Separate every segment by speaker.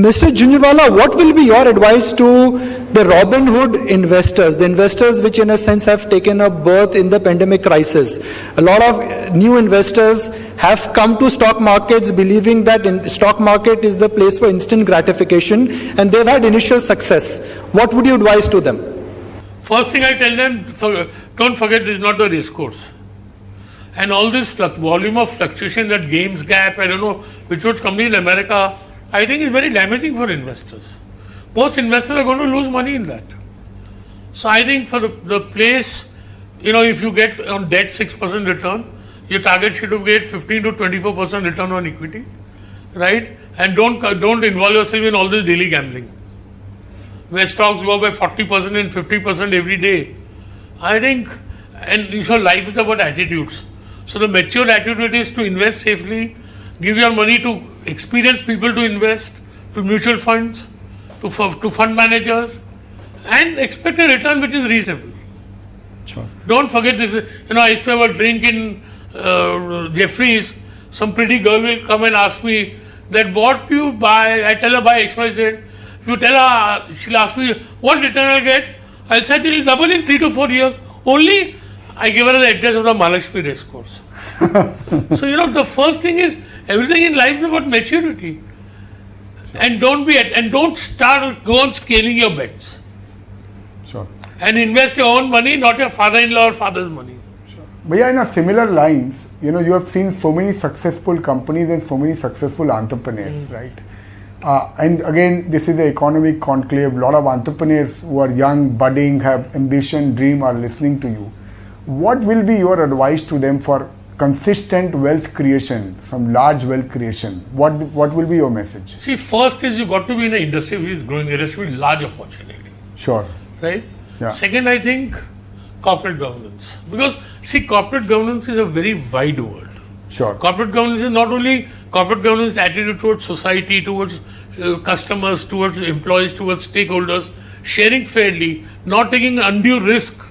Speaker 1: Mr. Jhunjhunwala, what will be your advice to the Robin Hood investors, the investors which in a sense have taken a birth in the pandemic crisis? A lot of new investors have come to stock markets believing that stock market is the place for instant gratification, and they've had initial success. What would you advise to them?
Speaker 2: First thing I tell them, don't forget this is not a race course. And all this volume of fluctuation that games gap, I don't know which company in America, I think is very damaging for investors. Most investors are going to lose money in that. So I think for the place, if you get on debt 6% return, your target should get 15 to 24% return on equity, right? And don't involve yourself in all this daily gambling, where stocks go by 40% and 50% every day. I think, and life is about attitudes. So the mature attitude is to invest safely, give your money to experienced people to invest, to mutual funds, to fund managers, and expect a return which is reasonable.
Speaker 1: Sure.
Speaker 2: Don't forget this. I used to have a drink in Jeffries. Some pretty girl will come and ask me that what do you buy? I tell her buy XYZ. If you tell her, she'll ask me what return I'll get. I'll say it will double in 3 to 4 years. Only I give her the address of the Mahalakshmi race course. So the first thing is everything in life is about maturity. Sure. And don't go on scaling your bets.
Speaker 3: Sure.
Speaker 2: And invest your own money, not your father-in-law or father's money.
Speaker 3: Sure. But in a similar lines, you have seen so many successful companies and so many successful entrepreneurs, right? And again, this is the economic conclave. A lot of entrepreneurs who are young, budding, have ambition, dream, are listening to you. What will be your advice to them for consistent wealth creation, some large wealth creation? What will be your message?
Speaker 2: See, first is you got to be in an industry which is growing. There has to be large opportunity.
Speaker 3: Sure.
Speaker 2: Right?
Speaker 3: Yeah.
Speaker 2: Second, I think corporate governance. Because, corporate governance is a very wide word.
Speaker 3: Sure.
Speaker 2: Corporate governance is not only corporate governance attitude towards society, towards customers, towards employees, towards stakeholders, sharing fairly, not taking undue risk,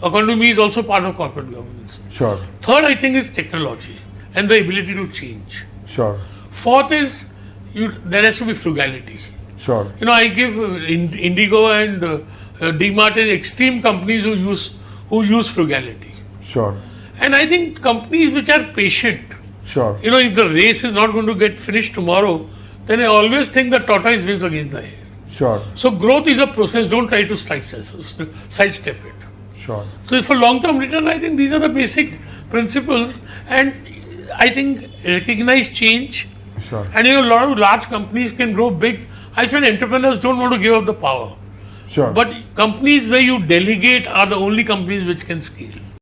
Speaker 2: according to me, is also part of corporate governance.
Speaker 3: Sure.
Speaker 2: Third, I think, is technology and the ability to change.
Speaker 3: Sure.
Speaker 2: Fourth is there has to be frugality.
Speaker 3: Sure.
Speaker 2: I give Indigo and DMart as extreme companies who use frugality.
Speaker 3: Sure.
Speaker 2: And I think companies which are patient.
Speaker 3: Sure.
Speaker 2: If the race is not going to get finished tomorrow, then I always think the tortoise wins against the hare.
Speaker 3: Sure.
Speaker 2: So growth is a process. Don't try to sidestep it.
Speaker 3: Sure.
Speaker 2: So for long-term return, I think these are the basic principles, and I think recognize change.
Speaker 3: Sure.
Speaker 2: And a lot of large companies can grow big. I feel entrepreneurs don't want to give up the power.
Speaker 3: Sure.
Speaker 2: But companies where you delegate are the only companies which can scale.